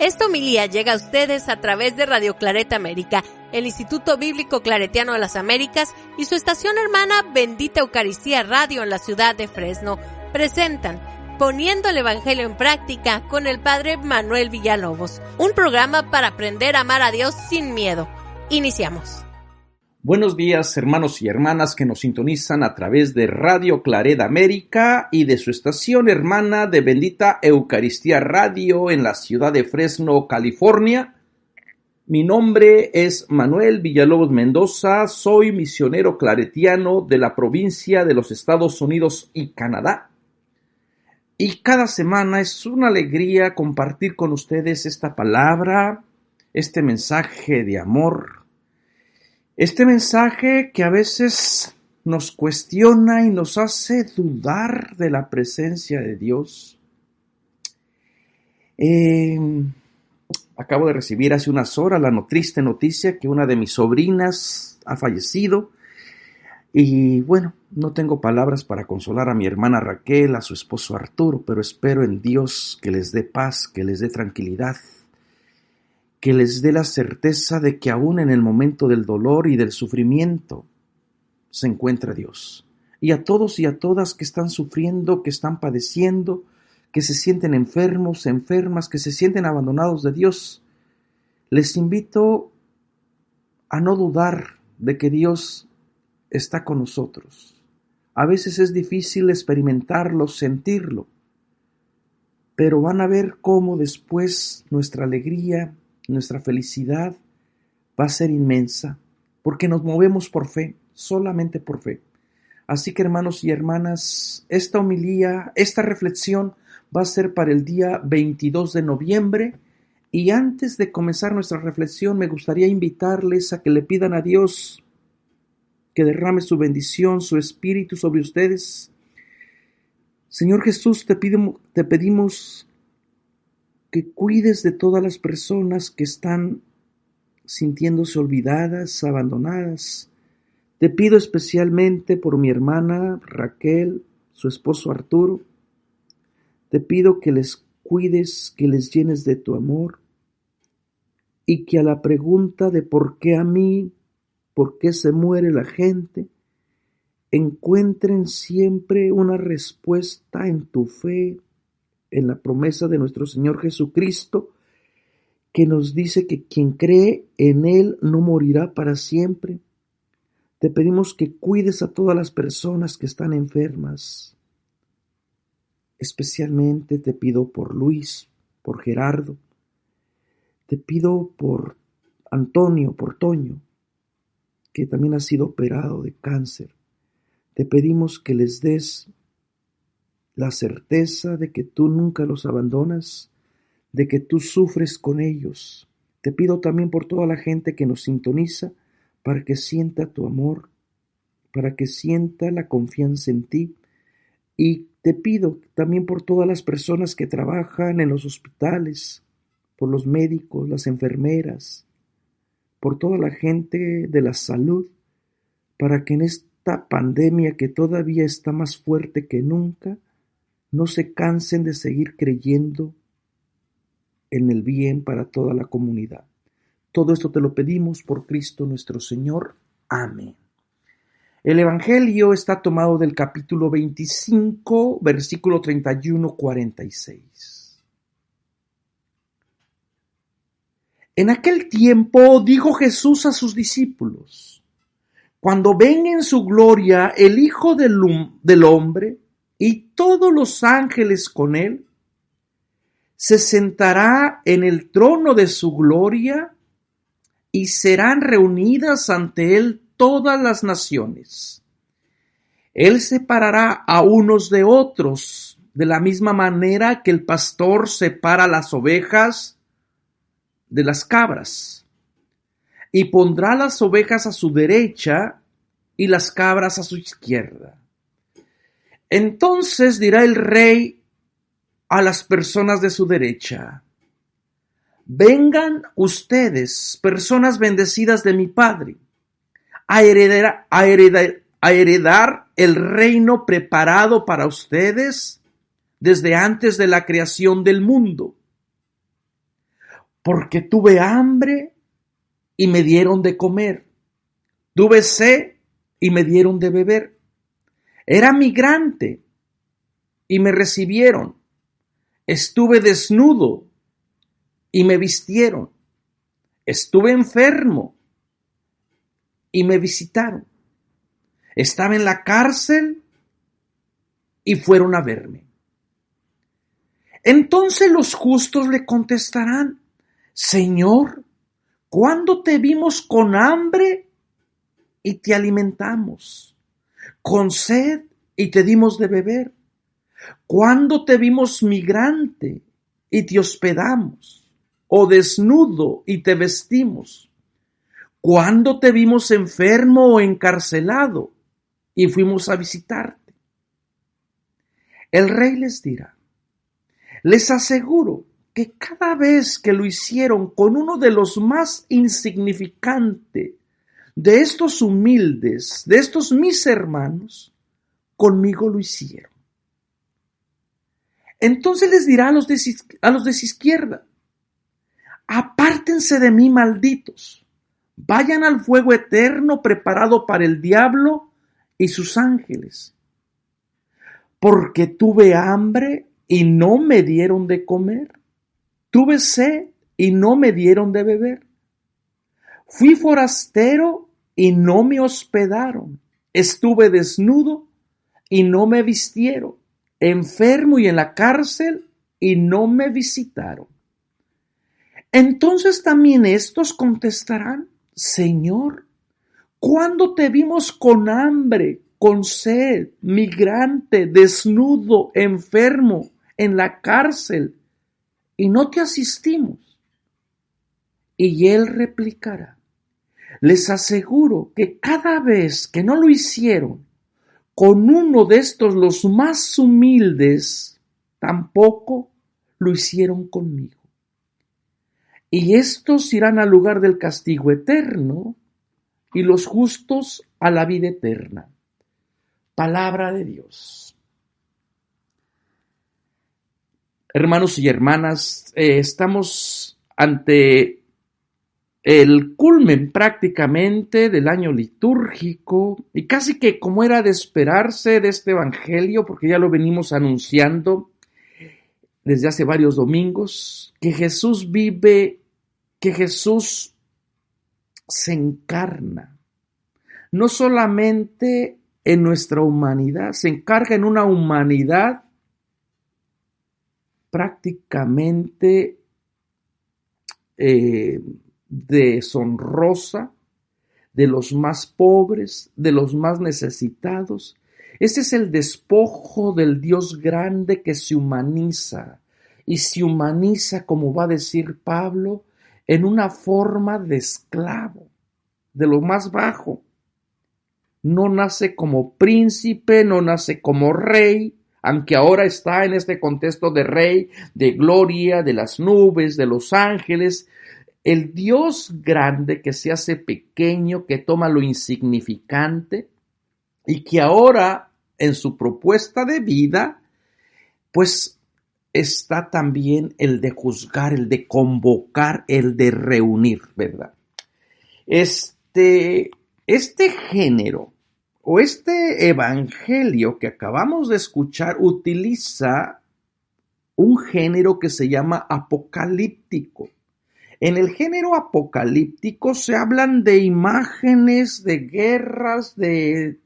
Esta homilía llega a ustedes a través de Radio Claret América, el Instituto Bíblico Claretiano de las Américas y su estación hermana Bendita Eucaristía Radio en la ciudad de Fresno. Presentan Poniendo el Evangelio en Práctica con el Padre Manuel Villalobos, un programa para aprender a amar a Dios sin miedo. Iniciamos. Buenos días, hermanos y hermanas que nos sintonizan a través de Radio Claret América y de su estación hermana de Bendita Eucaristía Radio en la ciudad de Fresno, California. Mi nombre es Manuel Villalobos Mendoza, soy misionero claretiano de la provincia de los Estados Unidos y Canadá. Y cada semana es una alegría compartir con ustedes esta palabra, este mensaje de amor. Este mensaje que a veces nos cuestiona y nos hace dudar de la presencia de Dios. Acabo de recibir hace unas horas la triste noticia que una de mis sobrinas ha fallecido. Y bueno, no tengo palabras para consolar a mi hermana Raquel, a su esposo Arturo, pero espero en Dios que les dé paz, que les dé tranquilidad, que les dé la certeza de que aún en el momento del dolor y del sufrimiento se encuentra Dios. Y a todos y a todas que están sufriendo, que están padeciendo, que se sienten enfermos, enfermas, que se sienten abandonados de Dios, les invito a no dudar de que Dios está con nosotros. A veces es difícil experimentarlo, sentirlo, pero van a ver cómo después nuestra alegría, nuestra felicidad va a ser inmensa, porque nos movemos por fe, solamente por fe. Así que hermanos y hermanas, esta homilía, esta reflexión va a ser para el día 22 de noviembre. Y antes de comenzar nuestra reflexión, me gustaría invitarles a que le pidan a Dios que derrame su bendición, su espíritu sobre ustedes. Señor Jesús, te pedimos que cuides de todas las personas que están sintiéndose olvidadas, abandonadas. Te pido especialmente por mi hermana Raquel, su esposo Arturo. Te pido que les cuides, que les llenes de tu amor y que a la pregunta de por qué a mí, por qué se muere la gente, encuentren siempre una respuesta en tu fe, en la promesa de nuestro Señor Jesucristo, que nos dice que quien cree en Él no morirá para siempre. Te pedimos que cuides a todas las personas que están enfermas. Especialmente te pido por Luis, por Gerardo. Te pido por Antonio, por Toño, que también ha sido operado de cáncer. Te pedimos que les des la certeza de que tú nunca los abandonas, de que tú sufres con ellos. Te pido también por toda la gente que nos sintoniza, para que sienta tu amor, para que sienta la confianza en ti. Y te pido también por todas las personas que trabajan en los hospitales, por los médicos, las enfermeras, por toda la gente de la salud, para que en esta pandemia que todavía está más fuerte que nunca, no se cansen de seguir creyendo en el bien para toda la comunidad. Todo esto te lo pedimos por Cristo nuestro Señor. Amén. El Evangelio está tomado del capítulo 25, versículo 31-46. En aquel tiempo dijo Jesús a sus discípulos: cuando venga en su gloria el Hijo del Hombre y todos los ángeles con él, se sentará en el trono de su gloria y serán reunidas ante él todas las naciones. Él separará a unos de otros, de la misma manera que el pastor separa las ovejas de las cabras, y pondrá las ovejas a su derecha y las cabras a su izquierda. Entonces dirá el rey a las personas de su derecha: vengan ustedes, personas bendecidas de mi Padre, a heredar el reino preparado para ustedes desde antes de la creación del mundo. porque tuve hambre y me dieron de comer, tuve sed y me dieron de beber, era migrante y me recibieron, estuve desnudo y me vistieron, estuve enfermo y me visitaron, estaba en la cárcel y fueron a verme. Entonces los justos le contestarán: Señor, ¿cuándo te vimos con hambre y te alimentamos, con sed y te dimos de beber? ¿Cuándo te vimos migrante y te hospedamos, o desnudo y te vestimos? ¿Cuándo te vimos enfermo o encarcelado y fuimos a visitarte? El rey les dirá: les aseguro que cada vez que lo hicieron con uno de los más insignificantes de estos humildes, de estos mis hermanos, conmigo lo hicieron. Entonces les dirá a los de su izquierda: apártense de mí, malditos, vayan al fuego eterno preparado para el diablo y sus ángeles, porque tuve hambre y no me dieron de comer, tuve sed y no me dieron de beber, fui forastero y no me hospedaron, estuve desnudo y no me vistieron, enfermo y en la cárcel y no me visitaron. Entonces también estos contestarán: Señor, ¿cuándo te vimos con hambre, con sed, migrante, desnudo, enfermo, en la cárcel, y no te asistimos? Y él replicará: les aseguro que cada vez que no lo hicieron con uno de estos los más humildes, tampoco lo hicieron conmigo. Y estos irán al lugar del castigo eterno, y los justos a la vida eterna. Palabra de Dios. Hermanos y hermanas, estamos ante el culmen prácticamente del año litúrgico, y casi que como era de esperarse de este evangelio, porque ya lo venimos anunciando desde hace varios domingos, que Jesús vive, que Jesús se encarna, no solamente en nuestra humanidad, se encarga en una humanidad prácticamente deshonrosa, de los más pobres, de los más necesitados. Ese es el despojo del Dios grande que se humaniza, y se humaniza, como va a decir Pablo, en una forma de esclavo, de lo más bajo. No nace como príncipe, no nace como rey, aunque ahora está en este contexto de rey, de gloria, de las nubes, de los ángeles. El Dios grande que se hace pequeño, que toma lo insignificante y que ahora en su propuesta de vida, pues está también el de juzgar, el de convocar, el de reunir, ¿verdad? Este género o este evangelio que acabamos de escuchar utiliza un género que se llama apocalíptico. En el género apocalíptico se hablan de imágenes, de guerras, de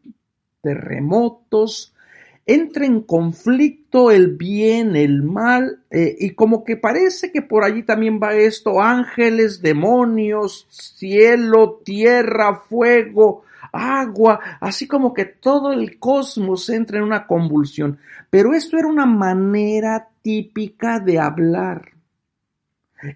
terremotos. Entra en conflicto el bien, el mal, y como que parece que por allí también va esto: ángeles, demonios, cielo, tierra, fuego, agua, así como que todo el cosmos entra en una convulsión. Pero esto era una manera típica de hablar.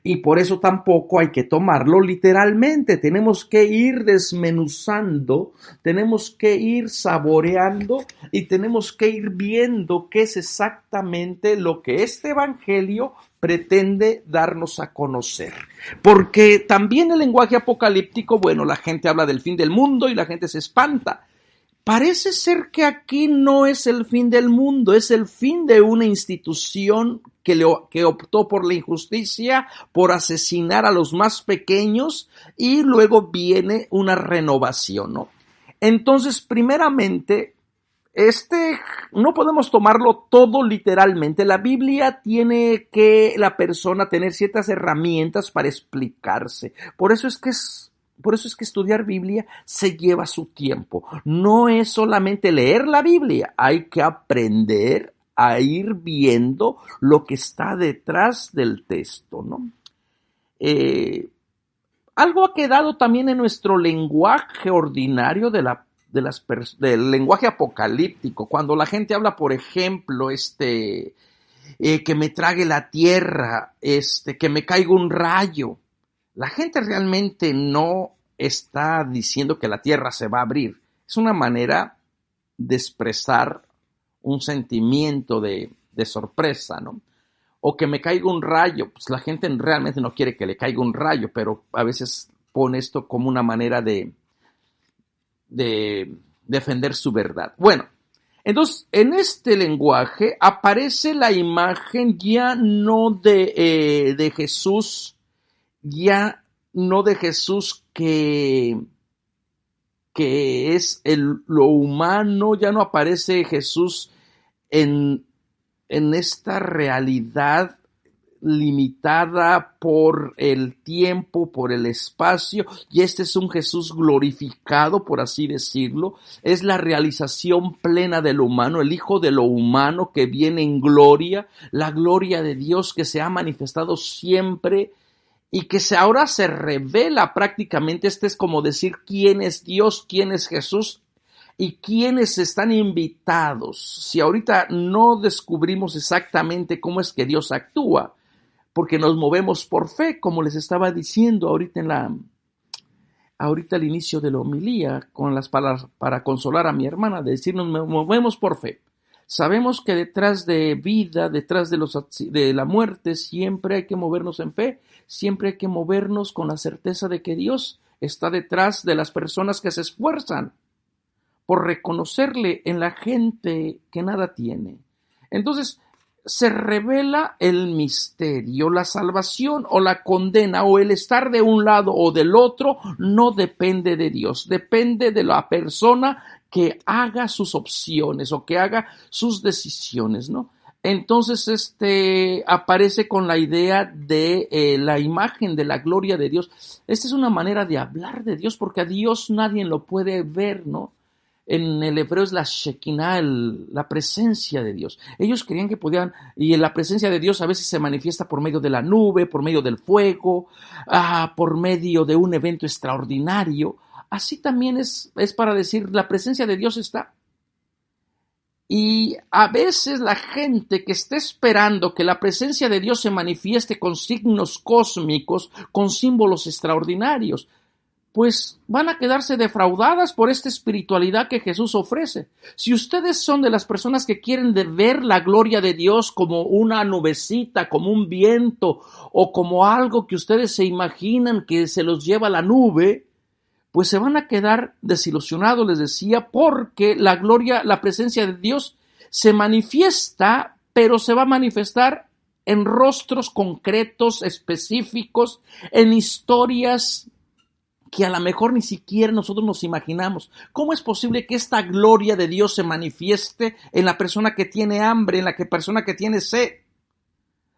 Y por eso tampoco hay que tomarlo literalmente. Tenemos que ir desmenuzando, tenemos que ir saboreando y tenemos que ir viendo qué es exactamente lo que este evangelio pretende darnos a conocer. Porque también el lenguaje apocalíptico, bueno, la gente habla del fin del mundo y la gente se espanta. parece ser que aquí no es el fin del mundo, es el fin de una institución que optó por la injusticia, por asesinar a los más pequeños, y luego viene una renovación, ¿no? Entonces, primeramente, no podemos tomarlo todo literalmente. La Biblia tiene que la persona tener ciertas herramientas para explicarse. Por eso es que estudiar Biblia se lleva su tiempo. No es solamente leer la Biblia, hay que aprender a ir viendo lo que está detrás del texto, ¿no? Algo ha quedado también en nuestro lenguaje ordinario del lenguaje apocalíptico. Cuando la gente habla, por ejemplo, que me trague la tierra, que me caiga un rayo. La gente realmente no está diciendo que la tierra se va a abrir. Es una manera de expresar un sentimiento de sorpresa, ¿no? O que me caiga un rayo. Pues la gente realmente no quiere que le caiga un rayo, pero a veces pone esto como una manera de defender su verdad. Bueno, entonces en este lenguaje aparece la imagen ya no de Jesús, ya no de Jesús que es lo humano, ya no aparece Jesús en esta realidad limitada por el tiempo, por el espacio, y este es un Jesús glorificado, por así decirlo. Es la realización plena de lo humano, el Hijo de lo humano que viene en gloria, la gloria de Dios que se ha manifestado siempre y que ahora se revela prácticamente. Es como decir quién es Dios, quién es Jesús y quiénes están invitados. Si ahorita no descubrimos exactamente cómo es que Dios actúa, porque nos movemos por fe, como les estaba diciendo ahorita al inicio de la homilía, con las palabras para consolar a mi hermana, de decir, nos movemos por fe. Sabemos que detrás de vida, detrás de la muerte, siempre hay que movernos en fe, siempre hay que movernos con la certeza de que Dios está detrás de las personas que se esfuerzan por reconocerle en la gente que nada tiene. Entonces, se revela el misterio. La salvación o la condena o el estar de un lado o del otro no depende de Dios, depende de la persona que haga sus opciones o que haga sus decisiones, ¿no? Entonces, aparece con la idea de la imagen de la gloria de Dios. Esta es una manera de hablar de Dios, porque a Dios nadie lo puede ver, ¿no? En el hebreo es la Shekinah, la presencia de Dios. Ellos creían que podían, y la presencia de Dios a veces se manifiesta por medio de la nube, por medio del fuego, por medio de un evento extraordinario. Así también es para decir, la presencia de Dios está. Y a veces la gente que está esperando que la presencia de Dios se manifieste con signos cósmicos, con símbolos extraordinarios, pues van a quedarse defraudadas por esta espiritualidad que Jesús ofrece. Si ustedes son de las personas que quieren ver la gloria de Dios como una nubecita, como un viento, o como algo que ustedes se imaginan que se los lleva la nube, pues se van a quedar desilusionados, les decía, porque la gloria, la presencia de Dios se manifiesta, pero se va a manifestar en rostros concretos, específicos, en historias que a lo mejor ni siquiera nosotros nos imaginamos. ¿Cómo es posible que esta gloria de Dios se manifieste en la persona que tiene hambre, en la persona que tiene sed?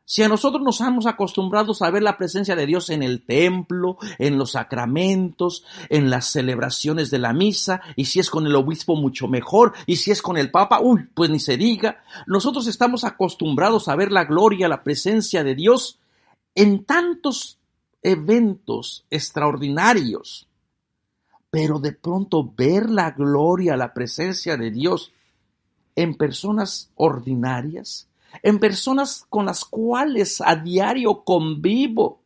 Si a nosotros nos hemos acostumbrado a ver la presencia de Dios en el templo, en los sacramentos, en las celebraciones de la misa, y si es con el obispo mucho mejor, y si es con el papa, pues ni se diga. Nosotros estamos acostumbrados a ver la gloria, la presencia de Dios en tantos eventos extraordinarios, pero de pronto ver la gloria, la presencia de Dios en personas ordinarias, en personas con las cuales a diario convivo,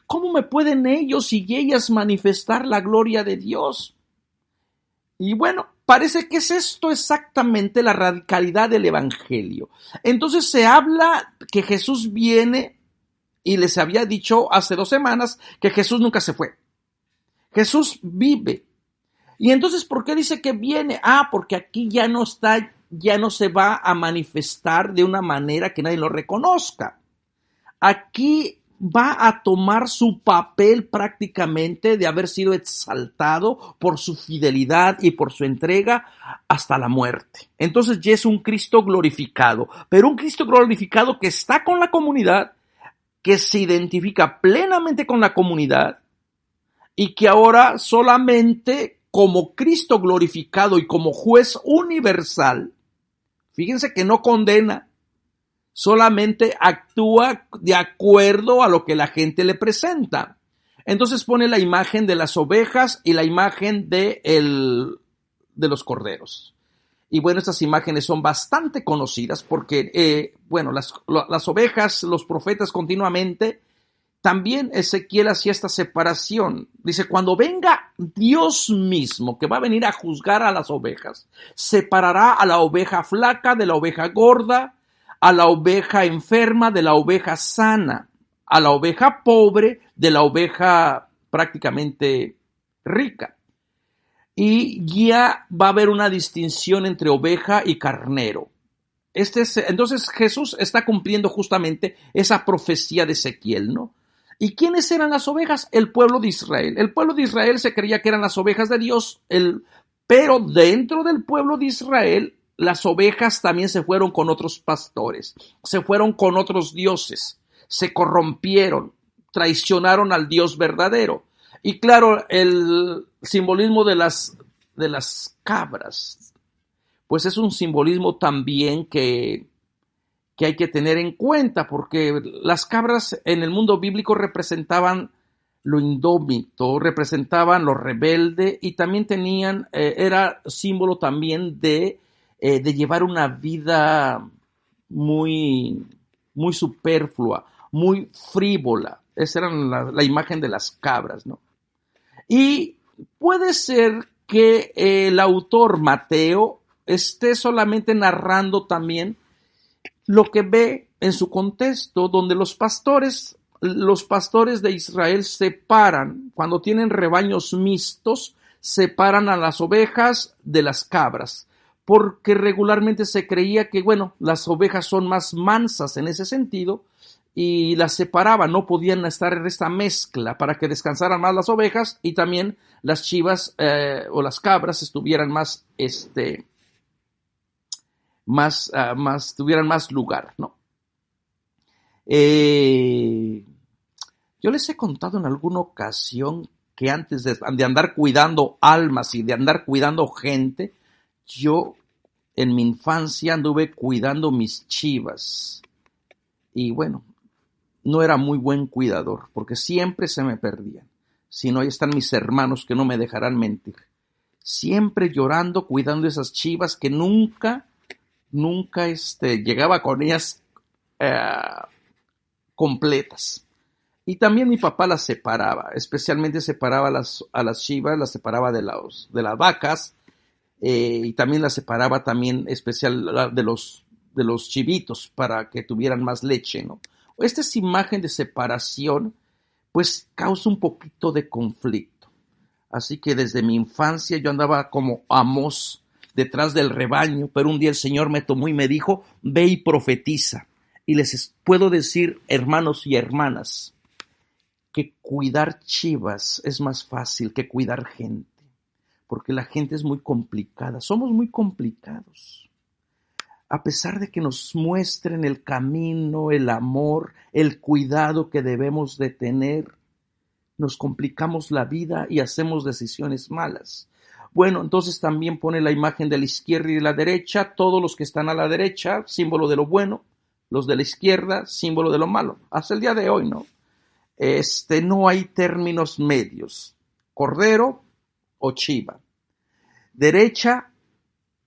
¿cómo me pueden ellos y ellas manifestar la gloria de Dios? Y bueno, parece que es esto exactamente la radicalidad del Evangelio. Entonces se habla que Jesús viene. Y les había dicho hace 2 semanas que Jesús nunca se fue. Jesús vive. Y entonces, ¿por qué dice que viene? Porque aquí ya no se va a manifestar de una manera que nadie lo reconozca. Aquí va a tomar su papel prácticamente de haber sido exaltado por su fidelidad y por su entrega hasta la muerte. Entonces ya es un Cristo glorificado, pero un Cristo glorificado que está con la comunidad, que se identifica plenamente con la comunidad y que ahora solamente como Cristo glorificado y como juez universal, fíjense que no condena, solamente actúa de acuerdo a lo que la gente le presenta. Entonces pone la imagen de las ovejas y la imagen de los corderos. Y bueno, estas imágenes son bastante conocidas porque, las ovejas, los profetas continuamente, también Ezequiel hacía esta separación. Dice, cuando venga Dios mismo, que va a venir a juzgar a las ovejas, separará a la oveja flaca de la oveja gorda, a la oveja enferma de la oveja sana, a la oveja pobre de la oveja prácticamente rica. Y ya va a haber una distinción entre oveja y carnero. Entonces Jesús está cumpliendo justamente esa profecía de Ezequiel, ¿no? ¿Y quiénes eran las ovejas? El pueblo de Israel. El pueblo de Israel se creía que eran las ovejas de Dios, pero dentro del pueblo de Israel, las ovejas también se fueron con otros pastores, se fueron con otros dioses, se corrompieron, traicionaron al Dios verdadero. Y claro, el simbolismo de las cabras, pues es un simbolismo también que hay que tener en cuenta, porque las cabras en el mundo bíblico representaban lo indómito, representaban lo rebelde y también era símbolo también de llevar una vida muy, muy superflua, muy frívola. Esa era la imagen de las cabras, ¿no? Y puede ser que el autor Mateo esté solamente narrando también lo que ve en su contexto, donde los pastores de Israel separan, cuando tienen rebaños mixtos, separan a las ovejas de las cabras, porque regularmente se creía que, las ovejas son más mansas en ese sentido, y las separaban, no podían estar en esta mezcla para que descansaran más las ovejas y también las chivas o las cabras estuvieran tuvieran más lugar, ¿no? Yo les he contado en alguna ocasión que antes de andar cuidando almas y de andar cuidando gente, yo en mi infancia anduve cuidando mis chivas y no era muy buen cuidador porque siempre se me perdían. Si no, ahí están mis hermanos que no me dejarán mentir. Siempre llorando, cuidando esas chivas que nunca llegaba con ellas completas. Y también mi papá las separaba, especialmente separaba a las chivas, las separaba de las vacas, y también las separaba también especial de los chivitos para que tuvieran más leche, ¿no? Esta es imagen de separación, pues causa un poquito de conflicto. Así que desde mi infancia yo andaba como Amós detrás del rebaño, pero un día el Señor me tomó y me dijo, ve y profetiza. Y les puedo decir, hermanos y hermanas, que cuidar chivas es más fácil que cuidar gente, porque la gente es muy complicada, somos muy complicados. A pesar de que nos muestren el camino, el amor, el cuidado que debemos de tener, nos complicamos la vida y hacemos decisiones malas. Entonces también pone la imagen de la izquierda y de la derecha, todos los que están a la derecha, símbolo de lo bueno, los de la izquierda, símbolo de lo malo. Hasta el día de hoy, ¿no? No hay términos medios, cordero o chiva, derecha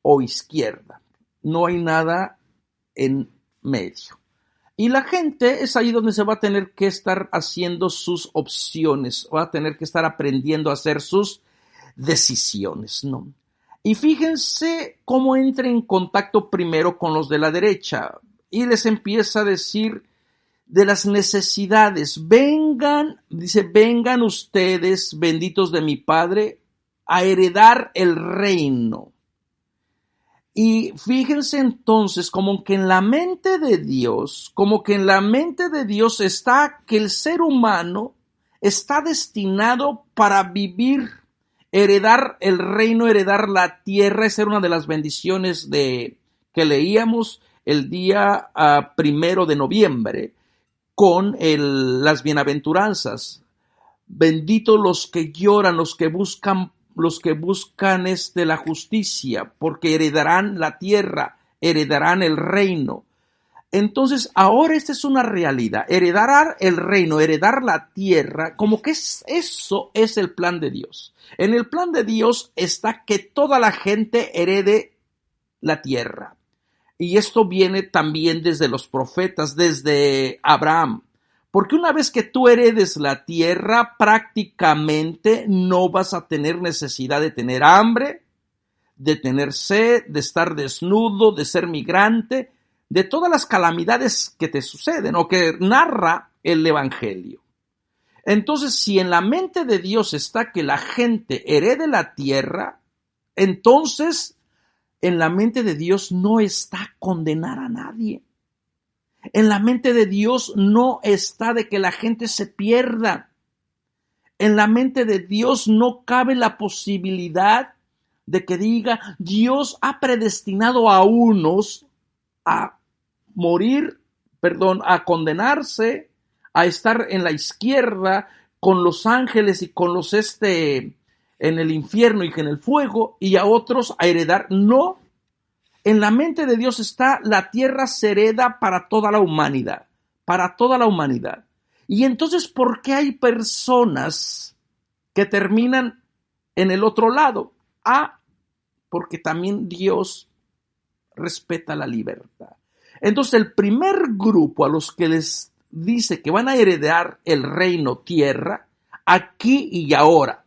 o izquierda, no hay nada en medio. Y la gente es ahí donde se va a tener que estar haciendo sus opciones, va a tener que estar aprendiendo a hacer sus decisiones, ¿no? Y fíjense cómo entra en contacto primero con los de la derecha y les empieza a decir de las necesidades. Vengan, dice, vengan ustedes, benditos de mi Padre, a heredar el reino. Y fíjense entonces como que en la mente de Dios, está que el ser humano está destinado para vivir, heredar el reino, heredar la tierra. Esa era una de las bendiciones que leíamos el día 1 de noviembre con las bienaventuranzas. Benditos los que lloran, los que buscan la justicia, porque heredarán la tierra, heredarán el reino. Entonces, ahora esta es una realidad. Heredar el reino, heredar la tierra, como que eso es el plan de Dios. En el plan de Dios está que toda la gente herede la tierra. Y esto viene también desde los profetas, desde Abraham. Porque una vez que tú heredes la tierra, prácticamente no vas a tener necesidad de tener hambre, de tener sed, de estar desnudo, de ser migrante, de todas las calamidades que te suceden o que narra el Evangelio. Entonces, si en la mente de Dios está que la gente herede la tierra, entonces en la mente de Dios no está condenar a nadie. En la mente de Dios no está de que la gente se pierda. En la mente de Dios no cabe la posibilidad de que diga, Dios ha predestinado a unos a morir, a condenarse, a estar en la izquierda con los ángeles y con los en el infierno y en el fuego, y a otros a heredar. No. En la mente de Dios está la tierra se hereda para toda la humanidad, Y entonces, ¿por qué hay personas que terminan en el otro lado? Porque también Dios respeta la libertad. Entonces, el primer grupo a los que les dice que van a heredar el reino tierra, aquí y ahora.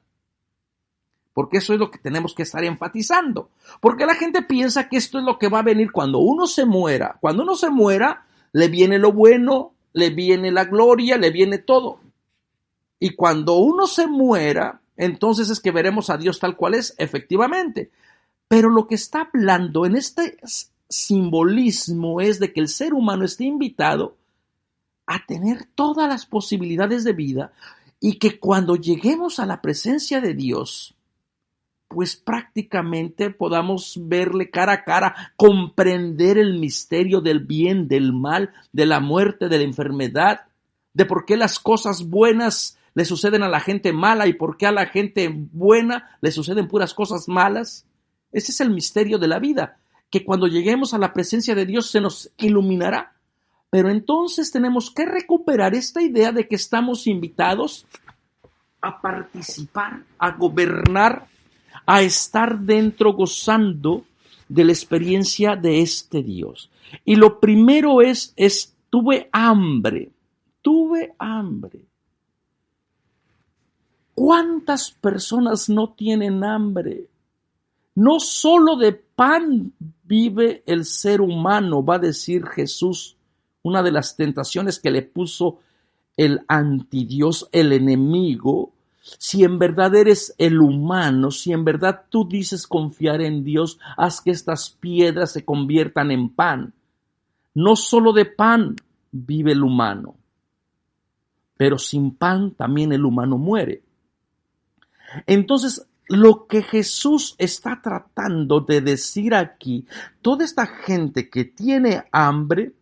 Porque eso es lo que tenemos que estar enfatizando. Porque la gente piensa que esto es lo que va a venir cuando uno se muera. Cuando uno se muera, le viene lo bueno, le viene la gloria, le viene todo. Y cuando uno se muera, entonces es que veremos a Dios tal cual es, efectivamente. Pero lo que está hablando en este simbolismo es de que el ser humano esté invitado a tener todas las posibilidades de vida y que cuando lleguemos a la presencia de Dios, pues prácticamente podamos verle cara a cara, comprender el misterio del bien, del mal, de la muerte, de la enfermedad, de por qué las cosas buenas le suceden a la gente mala y por qué a la gente buena le suceden puras cosas malas. Ese es el misterio de la vida, que cuando lleguemos a la presencia de Dios se nos iluminará. Pero entonces tenemos que recuperar esta idea de que estamos invitados a participar, a gobernar, a estar dentro gozando de la experiencia de este Dios. Y lo primero es tuve hambre. ¿Cuántas personas no tienen hambre? No solo de pan vive el ser humano, va a decir Jesús, una de las tentaciones que le puso el antidios, el enemigo. Si en verdad eres el humano, si en verdad tú dices confiar en Dios, haz que estas piedras se conviertan en pan. No solo de pan vive el humano, pero sin pan también el humano muere. Entonces, lo que Jesús está tratando de decir aquí, toda esta gente que tiene hambre,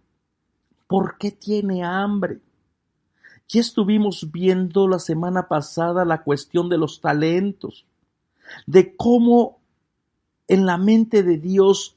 ¿por qué tiene hambre? Ya estuvimos viendo la semana pasada la cuestión de los talentos, de cómo en la mente de Dios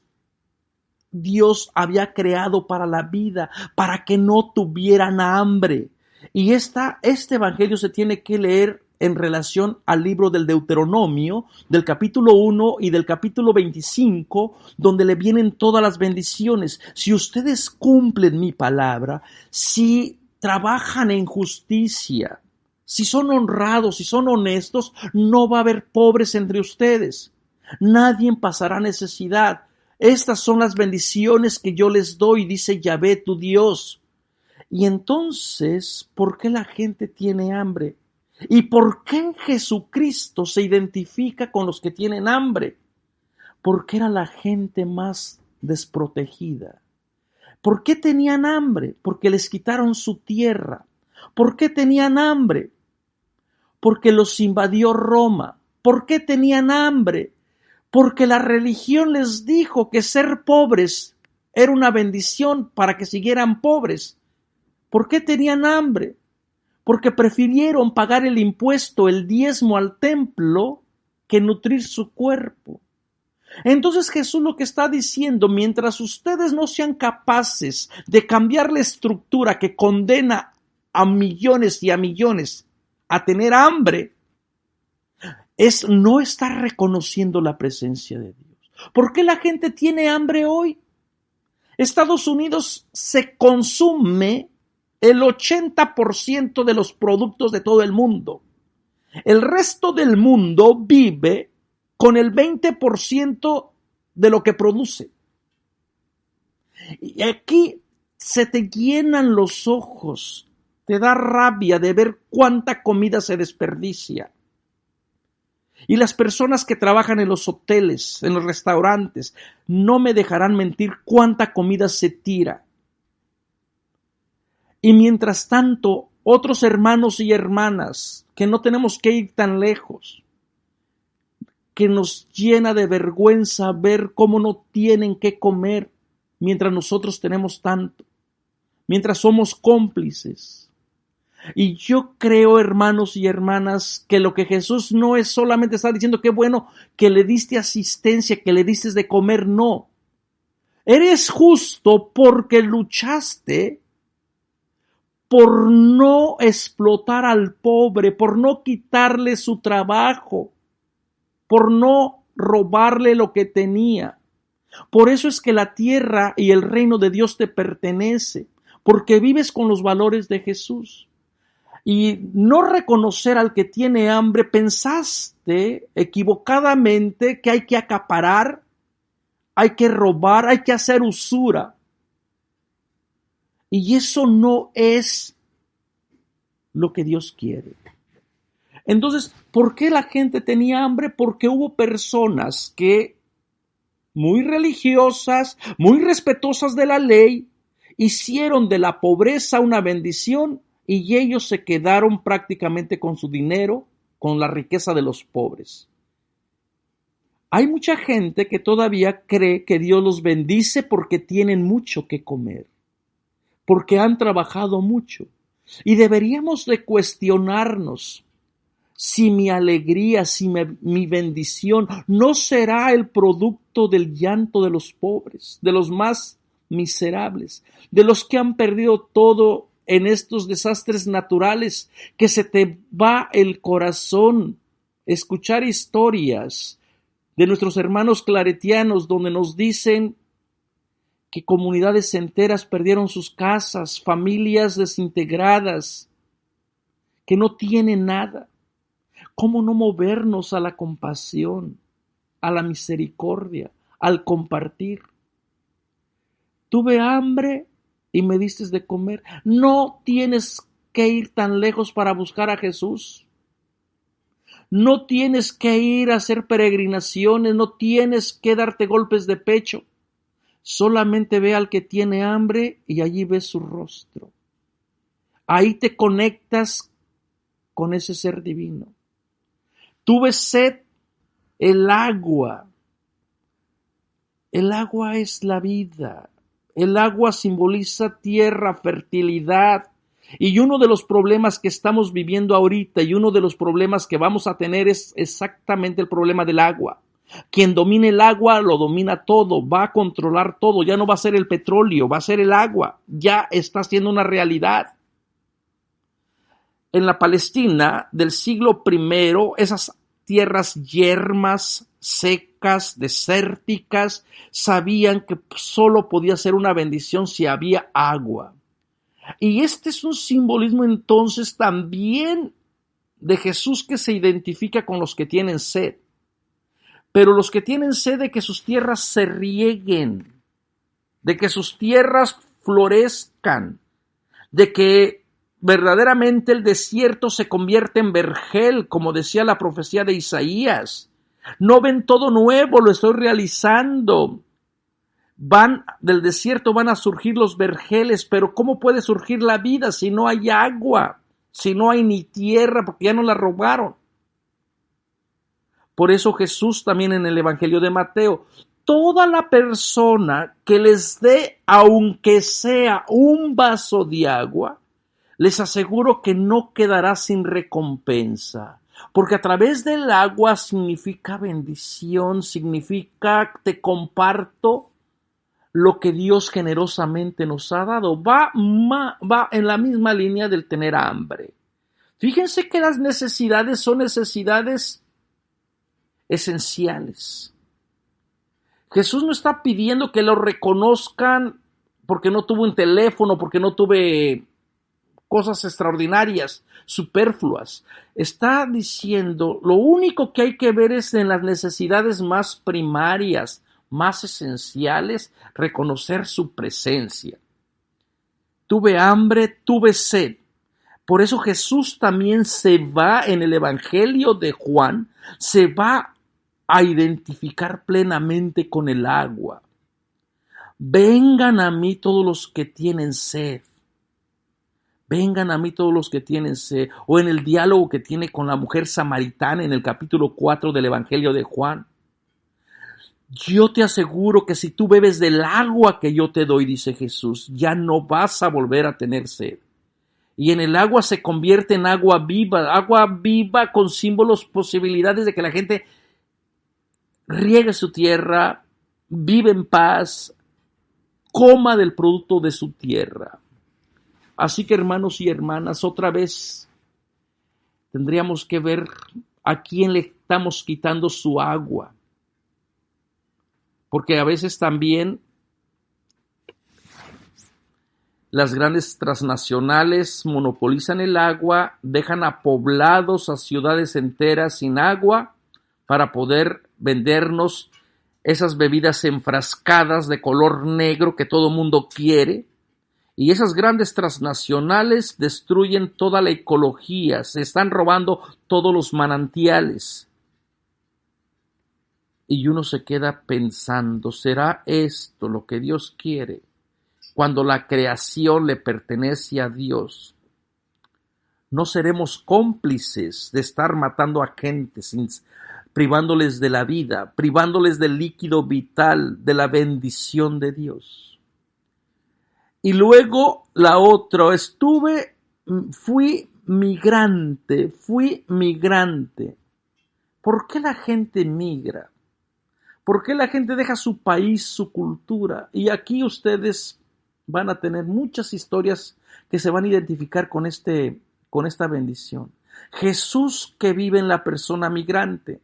había creado para la vida, para que no tuvieran hambre. Y este evangelio se tiene que leer en relación al libro del Deuteronomio, del capítulo 1 y del capítulo 25, donde le vienen todas las bendiciones. Si ustedes cumplen mi palabra, si trabajan en justicia, si son honrados, si son honestos, no va a haber pobres entre ustedes. Nadie pasará necesidad. Estas son las bendiciones que yo les doy, dice Yahvé tu Dios. Y entonces, ¿por qué la gente tiene hambre? ¿Y por qué Jesucristo se identifica con los que tienen hambre? Porque era la gente más desprotegida. ¿Por qué tenían hambre? Porque les quitaron su tierra. ¿Por qué tenían hambre? Porque los invadió Roma. ¿Por qué tenían hambre? Porque la religión les dijo que ser pobres era una bendición para que siguieran pobres. ¿Por qué tenían hambre? Porque prefirieron pagar el impuesto, el diezmo al templo, que nutrir su cuerpo. Entonces Jesús lo que está diciendo, mientras ustedes no sean capaces de cambiar la estructura que condena a millones y a millones a tener hambre, es no estar reconociendo la presencia de Dios. ¿Por qué la gente tiene hambre hoy? Estados Unidos se consume el 80% de los productos de todo el mundo. El resto del mundo vive con el 20% de lo que produce. Y aquí se te llenan los ojos, te da rabia de ver cuánta comida se desperdicia. Y las personas que trabajan en los hoteles, en los restaurantes, no me dejarán mentir cuánta comida se tira. Y mientras tanto, otros hermanos y hermanas, que no tenemos que ir tan lejos, que nos llena de vergüenza ver cómo no tienen qué comer mientras nosotros tenemos tanto, mientras somos cómplices. Y yo creo, hermanos y hermanas, que lo que Jesús no es solamente estar diciendo qué bueno que le diste asistencia, que le diste de comer, no. Eres justo porque luchaste por no explotar al pobre, por no quitarle su trabajo, por no robarle lo que tenía. Por eso es que la tierra y el reino de Dios te pertenece, porque vives con los valores de Jesús. Y no reconocer al que tiene hambre, pensaste equivocadamente que hay que acaparar, hay que robar, hay que hacer usura. Y eso no es lo que Dios quiere. Entonces, ¿por qué la gente tenía hambre? Porque hubo personas que, muy religiosas, muy respetuosas de la ley, hicieron de la pobreza una bendición y ellos se quedaron prácticamente con su dinero, con la riqueza de los pobres. Hay mucha gente que todavía cree que Dios los bendice porque tienen mucho que comer, porque han trabajado mucho. Y deberíamos de cuestionarnos si mi alegría, si mi bendición no será el producto del llanto de los pobres, de los más miserables, de los que han perdido todo en estos desastres naturales, que se te va el corazón escuchar historias de nuestros hermanos claretianos donde nos dicen que comunidades enteras perdieron sus casas, familias desintegradas, que no tienen nada. ¿Cómo no movernos a la compasión, a la misericordia, al compartir? Tuve hambre y me diste de comer. No tienes que ir tan lejos para buscar a Jesús. No tienes que ir a hacer peregrinaciones, no tienes que darte golpes de pecho. Solamente ve al que tiene hambre y allí ves su rostro. Ahí te conectas con ese ser divino. Tuve sed, el agua. El agua es la vida. El agua simboliza tierra, fertilidad. Y uno de los problemas que estamos viviendo ahorita y uno de los problemas que vamos a tener es exactamente el problema del agua. Quien domine el agua lo domina todo, va a controlar todo, ya no va a ser el petróleo, va a ser el agua, ya está siendo una realidad. En la Palestina del siglo I, esas tierras yermas, secas, desérticas, sabían que solo podía ser una bendición si había agua. Y este es un simbolismo entonces también de Jesús que se identifica con los que tienen sed. Pero los que tienen sed de que sus tierras se rieguen, de que sus tierras florezcan, de que verdaderamente el desierto se convierte en vergel, como decía la profecía de Isaías. No ven todo nuevo, lo estoy realizando. Del desierto van a surgir los vergeles, pero ¿cómo puede surgir la vida si no hay agua? Si no hay ni tierra, porque ya no la robaron. Por eso Jesús también en el Evangelio de Mateo, toda la persona que les dé, aunque sea un vaso de agua, les aseguro que no quedará sin recompensa. Porque a través del agua significa bendición, significa te comparto lo que Dios generosamente nos ha dado. Va en la misma línea del tener hambre. Fíjense que las necesidades son necesidades esenciales. Jesús no está pidiendo que lo reconozcan porque no tuve un teléfono, porque no tuve cosas extraordinarias, superfluas. Está diciendo, lo único que hay que ver es en las necesidades más primarias, más esenciales, reconocer su presencia. Tuve hambre, tuve sed. Por eso Jesús también se va en el Evangelio de Juan, se va a identificar plenamente con el agua. Vengan a mí todos los que tienen sed. Vengan a mí todos los que tienen sed. O en el diálogo que tiene con la mujer samaritana en el capítulo 4 del Evangelio de Juan. Yo te aseguro que si tú bebes del agua que yo te doy, dice Jesús, ya no vas a volver a tener sed. Y en el agua se convierte en agua viva con símbolos, posibilidades de que la gente riegue su tierra, vive en paz, coma del producto de su tierra. Así que, hermanos y hermanas, otra vez tendríamos que ver a quién le estamos quitando su agua. Porque a veces también las grandes transnacionales monopolizan el agua, dejan a poblados, a ciudades enteras sin agua para poder vendernos esas bebidas enfrascadas de color negro que todo mundo quiere. Y esas grandes transnacionales destruyen toda la ecología, se están robando todos los manantiales. Y uno se queda pensando, ¿será esto lo que Dios quiere? Cuando la creación le pertenece a Dios, ¿no seremos cómplices de estar matando a gente, privándoles de la vida, privándoles del líquido vital, de la bendición de Dios? Y luego la otra, fui migrante. ¿Por qué la gente migra? ¿Por qué la gente deja su país, su cultura? Y aquí ustedes van a tener muchas historias que se van a identificar con esta bendición. Jesús que vive en la persona migrante.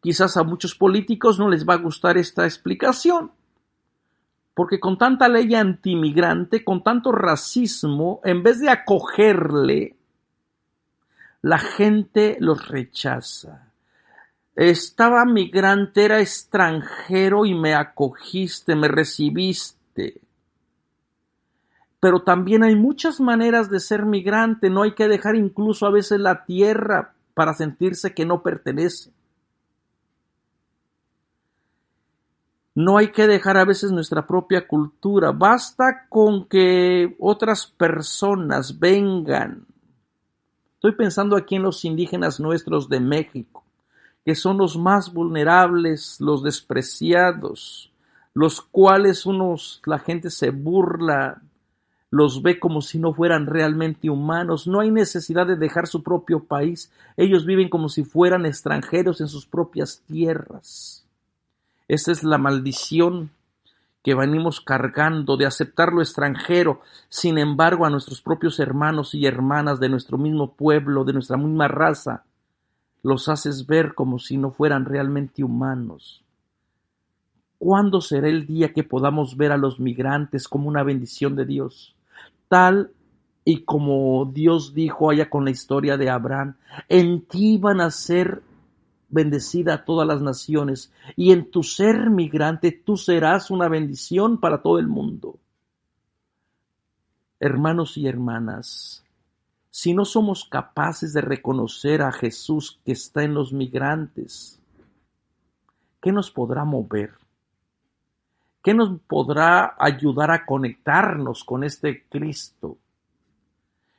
Quizás a muchos políticos no les va a gustar esta explicación, porque con tanta ley antimigrante, con tanto racismo, en vez de acogerle, la gente los rechaza. Estaba migrante, era extranjero y me acogiste, me recibiste. Pero también hay muchas maneras de ser migrante. No hay que dejar incluso a veces la tierra para sentirse que no pertenece. No hay que dejar a veces nuestra propia cultura. Basta con que otras personas vengan. Estoy pensando aquí en los indígenas nuestros de México, que son los más vulnerables, los despreciados, los cuales la gente se burla, los ve como si no fueran realmente humanos. No hay necesidad de dejar su propio país. Ellos viven como si fueran extranjeros en sus propias tierras. Esa es la maldición que venimos cargando de aceptar lo extranjero. Sin embargo, a nuestros propios hermanos y hermanas de nuestro mismo pueblo, de nuestra misma raza, los haces ver como si no fueran realmente humanos. ¿Cuándo será el día que podamos ver a los migrantes como una bendición de Dios? Tal y como Dios dijo allá con la historia de Abraham, en ti van a ser bendecida a todas las naciones, y en tu ser migrante tú serás una bendición para todo el mundo. Hermanos y hermanas, si no somos capaces de reconocer a Jesús que está en los migrantes, ¿qué nos podrá mover? ¿Qué nos podrá ayudar a conectarnos con este Cristo?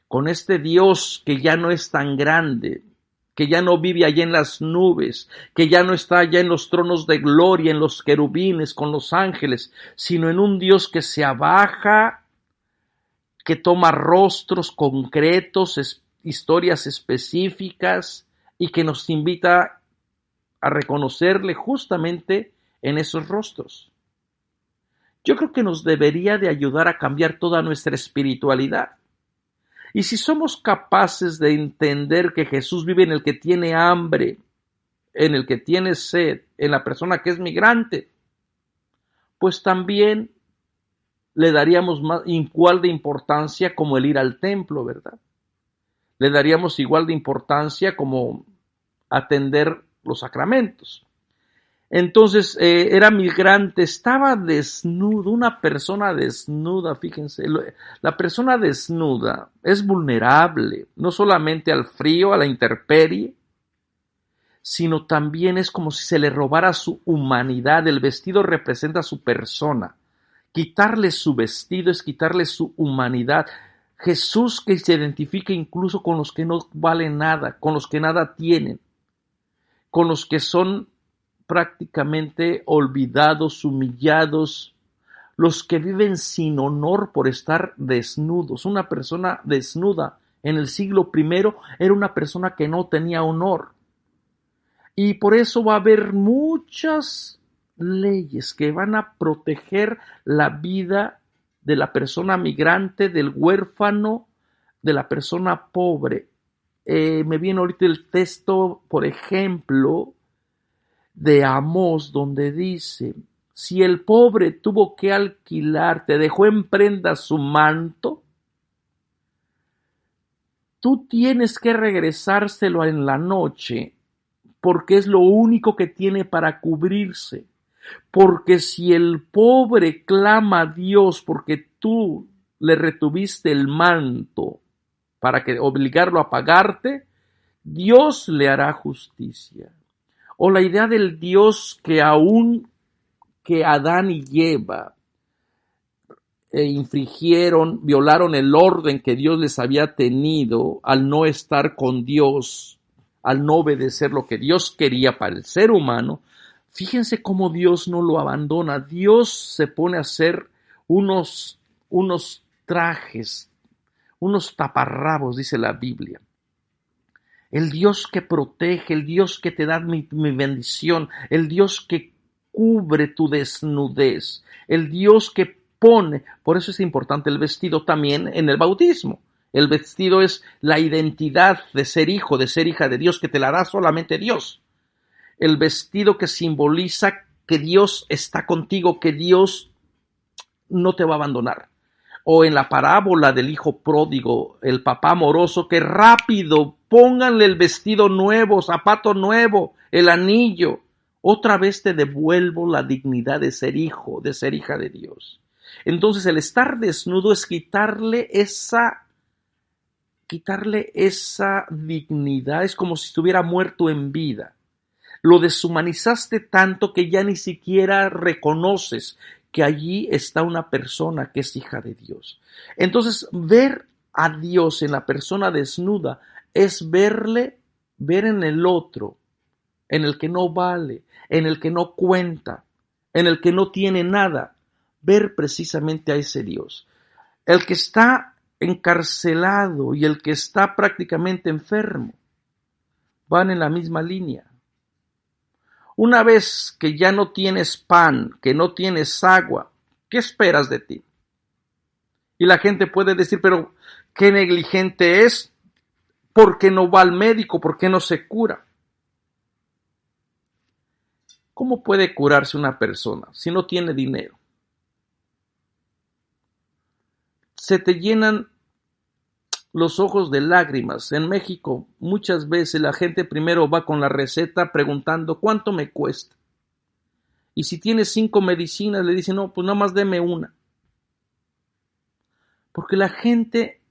Con este Dios que ya no es tan grande, que ya no vive allá en las nubes, que ya no está allá en los tronos de gloria, en los querubines, con los ángeles, sino en un Dios que se abaja, que toma rostros concretos, historias específicas y que nos invita a reconocerle justamente en esos rostros. Yo creo que nos debería de ayudar a cambiar toda nuestra espiritualidad. Y si somos capaces de entender que Jesús vive en el que tiene hambre, en el que tiene sed, en la persona que es migrante, pues también le daríamos igual de importancia como el ir al templo, ¿verdad? Le daríamos igual de importancia como atender los sacramentos. Entonces, era migrante, estaba desnudo, una persona desnuda, fíjense, la persona desnuda es vulnerable, no solamente al frío, a la intemperie, sino también es como si se le robara su humanidad. El vestido representa su persona. Quitarle su vestido es quitarle su humanidad. Jesús, que se identifica incluso con los que no valen nada, con los que nada tienen, con los que son prácticamente olvidados, humillados, los que viven sin honor por estar desnudos. Una persona desnuda en el siglo I era una persona que no tenía honor. Y por eso va a haber muchas leyes que van a proteger la vida de la persona migrante, del huérfano, de la persona pobre. Me viene ahorita el texto, por ejemplo, de Amós, donde dice: si el pobre tuvo que alquilar, te dejó en prenda su manto, tú tienes que regresárselo en la noche, porque es lo único que tiene para cubrirse. Porque si el pobre clama a Dios porque tú le retuviste el manto para obligarlo a pagarte, Dios le hará justicia. O la idea del Dios que aún que Adán y Eva violaron el orden que Dios les había tenido al no estar con Dios, al no obedecer lo que Dios quería para el ser humano. Fíjense cómo Dios no lo abandona. Dios se pone a hacer unos trajes, unos taparrabos, dice la Biblia. El Dios que protege, el Dios que te da mi bendición, el Dios que cubre tu desnudez, el Dios que pone. Por eso es importante el vestido también en el bautismo. El vestido es la identidad de ser hijo, de ser hija de Dios, que te la da solamente Dios. El vestido que simboliza que Dios está contigo, que Dios no te va a abandonar. O en la parábola del hijo pródigo, el papá amoroso que rápido, pónganle el vestido nuevo, zapato nuevo, el anillo. Otra vez te devuelvo la dignidad de ser hijo, de ser hija de Dios. Entonces el estar desnudo es quitarle esa dignidad, es como si estuviera muerto en vida. Lo deshumanizaste tanto que ya ni siquiera reconoces que allí está una persona que es hija de Dios. Entonces, ver a Dios en la persona desnuda es ver en el otro, en el que no vale, en el que no cuenta, en el que no tiene nada, ver precisamente a ese Dios. El que está encarcelado y el que está prácticamente enfermo van en la misma línea. Una vez que ya no tienes pan, que no tienes agua, ¿qué esperas de ti? Y la gente puede decir, pero qué negligente es, ¿por qué no va al médico? ¿Por qué no se cura? ¿Cómo puede curarse una persona si no tiene dinero? Se te llenan los ojos de lágrimas. En México muchas veces la gente primero va con la receta preguntando ¿cuánto me cuesta? Y si tienes 5 medicinas le dicen no, pues nada más deme una. Porque la gente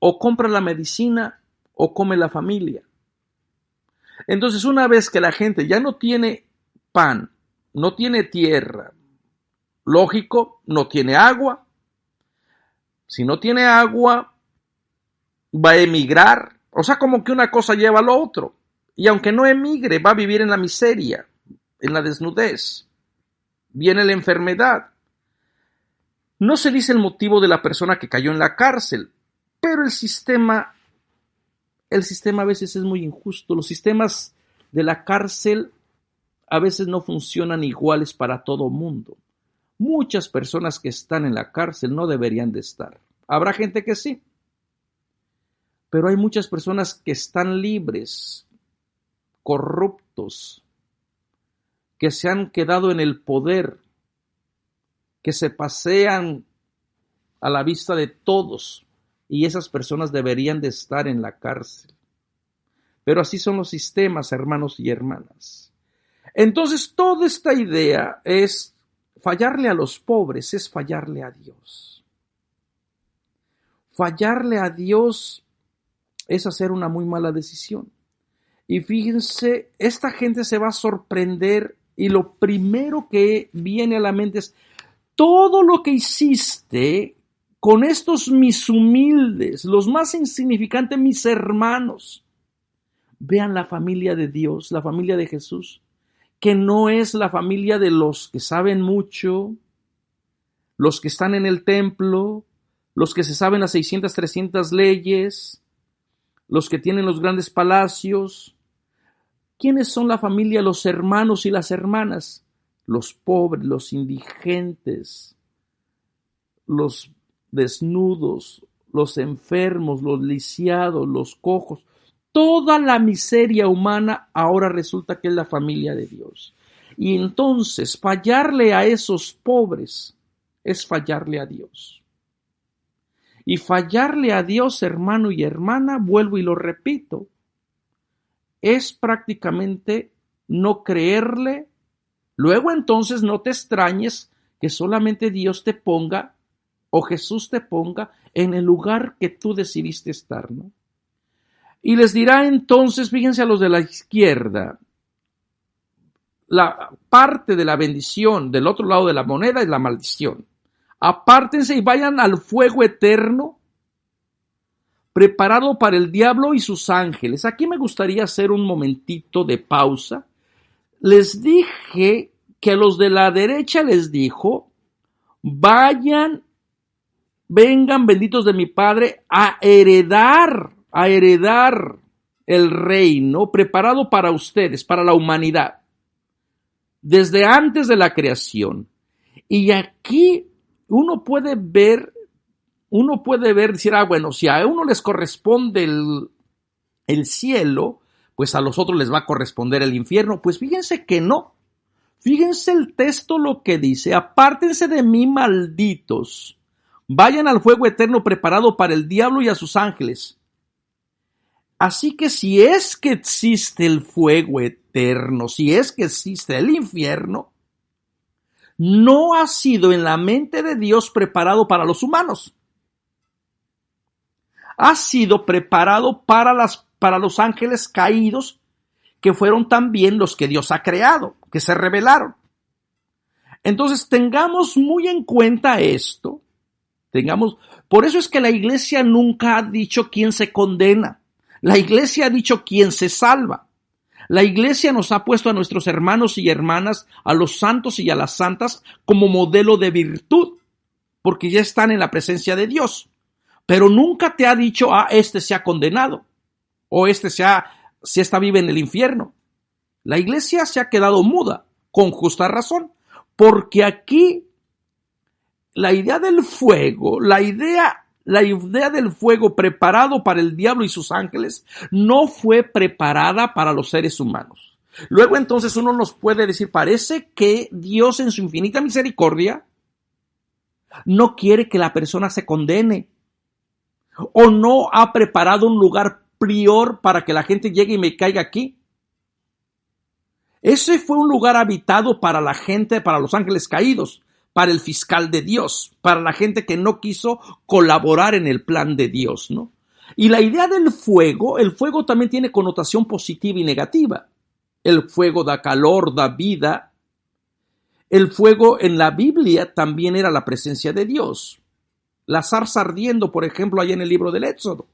o compra la medicina o come la familia. Entonces, una vez que la gente ya no tiene pan, no tiene tierra, lógico, no tiene agua. Si no tiene agua, va a emigrar. O sea, como que una cosa lleva a lo otro. Y aunque no emigre, va a vivir en la miseria, en la desnudez. Viene la enfermedad. No se dice el motivo de la persona que cayó en la cárcel, pero el sistema a veces es muy injusto. Los sistemas de la cárcel a veces no funcionan iguales para todo mundo. Muchas personas que están en la cárcel no deberían de estar. Habrá gente que sí, pero hay muchas personas que están libres, corruptos, que se han quedado en el poder, que se pasean a la vista de todos, y esas personas deberían de estar en la cárcel. Pero así son los sistemas, hermanos y hermanas. Entonces, toda esta idea es fallarle a los pobres, es fallarle a Dios. Fallarle a Dios es hacer una muy mala decisión. Y fíjense, esta gente se va a sorprender y lo primero que viene a la mente es todo lo que hiciste con estos mis humildes, los más insignificantes, mis hermanos. Vean la familia de Dios, la familia de Jesús, que no es la familia de los que saben mucho, los que están en el templo, los que se saben las 600, 300 leyes, los que tienen los grandes palacios. ¿Quiénes son la familia? Los hermanos y las hermanas, los pobres, los indigentes, los desnudos, los enfermos, los lisiados, los cojos. Toda la miseria humana ahora resulta que es la familia de Dios. Y entonces fallarle a esos pobres es fallarle a Dios. Y fallarle a Dios, hermano y hermana, vuelvo y lo repito, es prácticamente no creerle. Luego entonces no te extrañes que solamente Dios te ponga o Jesús te ponga en el lugar que tú decidiste estar, ¿no? Y les dirá entonces, fíjense a los de la izquierda, la parte de la bendición del otro lado de la moneda es la maldición. Apártense y vayan al fuego eterno preparado para el diablo y sus ángeles. Aquí me gustaría hacer un momentito de pausa. Les dije que a los de la derecha les dijo, vengan benditos de mi Padre a heredar el reino preparado para ustedes, para la humanidad, desde antes de la creación. Y aquí uno puede ver, decir, bueno, si a uno les corresponde el cielo, pues a los otros les va a corresponder el infierno. Pues fíjense que no. Fíjense el texto lo que dice, apártense de mí, malditos, vayan al fuego eterno preparado para el diablo y a sus ángeles. Así que si es que existe el fuego eterno, si es que existe el infierno, no ha sido en la mente de Dios preparado para los humanos. Ha sido preparado para los ángeles caídos, que fueron también los que Dios ha creado, que se rebelaron. Entonces tengamos muy en cuenta esto. Por eso es que la iglesia nunca ha dicho quién se condena. La iglesia ha dicho quién se salva. La iglesia nos ha puesto a nuestros hermanos y hermanas, a los santos y a las santas, como modelo de virtud, porque ya están en la presencia de Dios. Pero nunca te ha dicho, este se ha condenado, o si esta vive en el infierno. La iglesia se ha quedado muda, con justa razón, porque aquí la idea del fuego, la idea del fuego preparado para el diablo y sus ángeles no fue preparada para los seres humanos. Luego entonces uno nos puede decir, parece que Dios en su infinita misericordia no quiere que la persona se condene o no ha preparado un lugar prior para que la gente llegue y me caiga aquí. Ese fue un lugar habitado para la gente, para los ángeles caídos, para el fiscal de Dios, para la gente que no quiso colaborar en el plan de Dios, ¿no? Y la idea del fuego, el fuego también tiene connotación positiva y negativa. El fuego da calor, da vida. El fuego en la Biblia también era la presencia de Dios. La zarza ardiendo, por ejemplo, allá en el libro del Éxodo.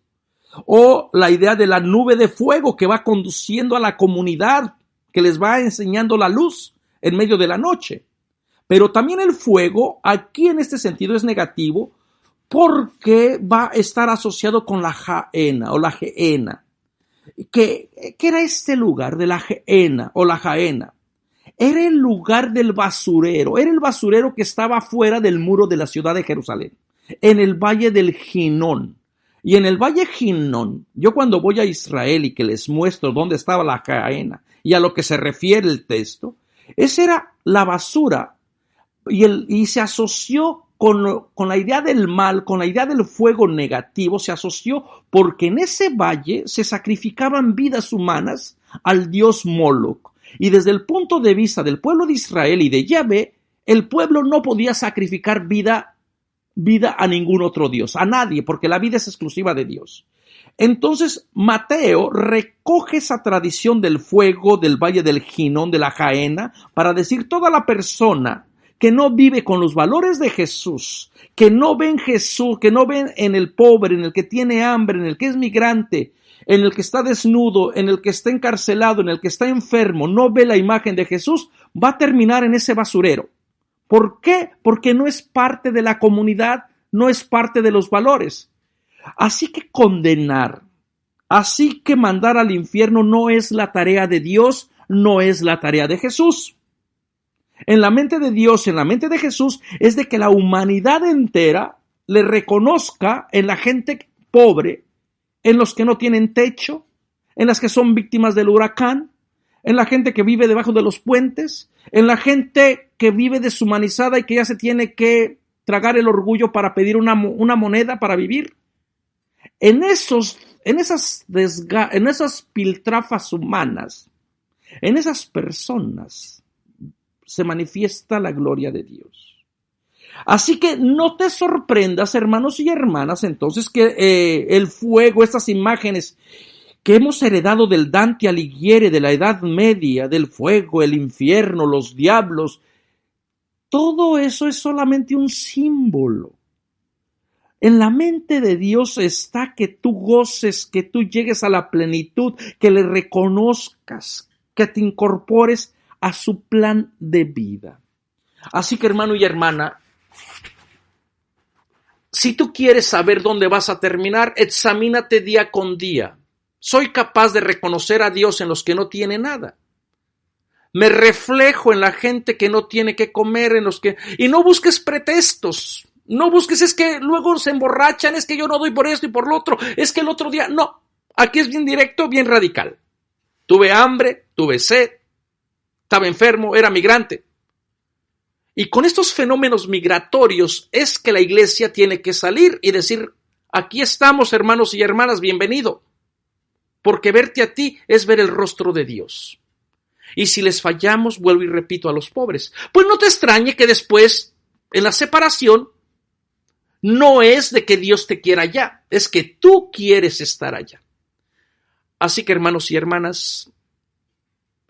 O la idea de la nube de fuego que va conduciendo a la comunidad, que les va enseñando la luz en medio de la noche. Pero también el fuego, aquí en este sentido es negativo, porque va a estar asociado con la Jaena o la Geena. ¿Qué era este lugar de la Geena o la Jaena? Era el lugar del basurero, era el basurero que estaba fuera del muro de la ciudad de Jerusalén, en el valle del Ginón. Y en el valle Ginón, yo cuando voy a Israel y que les muestro dónde estaba la Jaena y a lo que se refiere el texto, esa era la basura y se asoció con la idea del mal, con la idea del fuego negativo, se asoció porque en ese valle se sacrificaban vidas humanas al dios Moloch. Y desde el punto de vista del pueblo de Israel y de Yahvé, el pueblo no podía sacrificar vida a ningún otro dios, a nadie, porque la vida es exclusiva de Dios. Entonces Mateo recoge esa tradición del fuego, del valle del Ginón, de la Jaena, para decir toda la persona que no vive con los valores de Jesús, que no ven Jesús, que no ven en el pobre, en el que tiene hambre, en el que es migrante, en el que está desnudo, en el que está encarcelado, en el que está enfermo, no ve la imagen de Jesús, va a terminar en ese basurero. ¿Por qué? Porque no es parte de la comunidad, no es parte de los valores. Así que condenar, así que mandar al infierno no es la tarea de Dios, no es la tarea de Jesús. En la mente de Dios, en la mente de Jesús, es de que la humanidad entera le reconozca en la gente pobre, en los que no tienen techo, en las que son víctimas del huracán, en la gente que vive debajo de los puentes, en la gente que vive deshumanizada y que ya se tiene que tragar el orgullo para pedir una moneda para vivir. En esas piltrafas humanas, en esas personas, se manifiesta la gloria de Dios. Así que no te sorprendas, hermanos y hermanas, entonces que el fuego, estas imágenes que hemos heredado del Dante Alighieri, de la Edad Media, del fuego, el infierno, los diablos, todo eso es solamente un símbolo. En la mente de Dios está que tú goces, que tú llegues a la plenitud, que le reconozcas, que te incorpores a su plan de vida. Así que, hermano y hermana, si tú quieres saber dónde vas a terminar, examínate día con día. Soy capaz de reconocer a Dios en los que no tienen nada. Me reflejo en la gente que no tiene que comer, y no busques pretextos. No busques, es que luego se emborrachan, es que yo no doy por esto y por lo otro, es que el otro día, no. Aquí es bien directo, bien radical. Tuve hambre, tuve sed, estaba enfermo, era migrante. Y con estos fenómenos migratorios es que la iglesia tiene que salir y decir, aquí estamos, hermanos y hermanas, bienvenido. Porque verte a ti es ver el rostro de Dios. Y si les fallamos, vuelvo y repito, a los pobres. Pues no te extrañe que después, en la separación, no es de que Dios te quiera allá, es que tú quieres estar allá. Así que, hermanos y hermanas,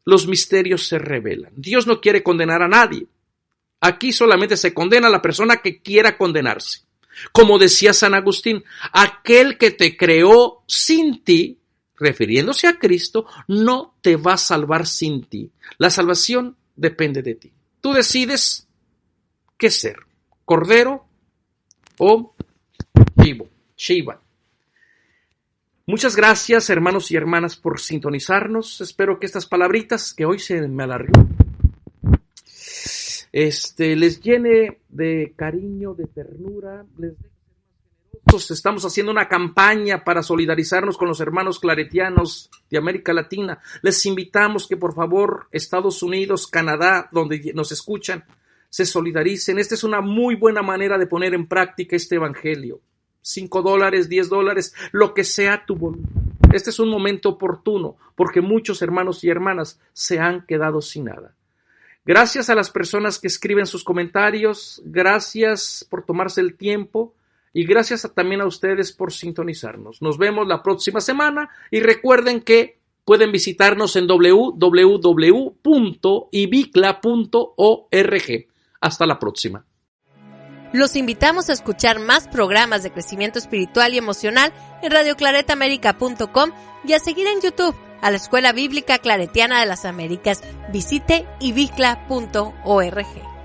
los misterios se revelan. Dios no quiere condenar a nadie. Aquí solamente se condena a la persona que quiera condenarse. Como decía San Agustín, aquel que te creó sin ti, refiriéndose a Cristo, no te va a salvar sin ti. La salvación depende de ti. Tú decides qué ser, cordero o chiva. Muchas gracias, hermanos y hermanas, por sintonizarnos. Espero que estas palabritas, que hoy se me alargó, les llene de cariño, de ternura, les deje ser más generosos. Estamos haciendo una campaña para solidarizarnos con los hermanos claretianos de América Latina. Les invitamos que por favor Estados Unidos, Canadá, donde nos escuchan, se solidaricen. Esta es una muy buena manera de poner en práctica este evangelio. $5, $10, lo que sea tu voluntad. Este es un momento oportuno porque muchos hermanos y hermanas se han quedado sin nada. Gracias a las personas que escriben sus comentarios, gracias por tomarse el tiempo Y gracias también a ustedes por sintonizarnos. Nos vemos la próxima semana y recuerden que pueden visitarnos en www.ibicla.org. Hasta la próxima. Los invitamos a escuchar más programas de crecimiento espiritual y emocional en radioclaretamerica.com y a seguir en YouTube a la Escuela Bíblica Claretiana de las Américas. Visite ibicla.org.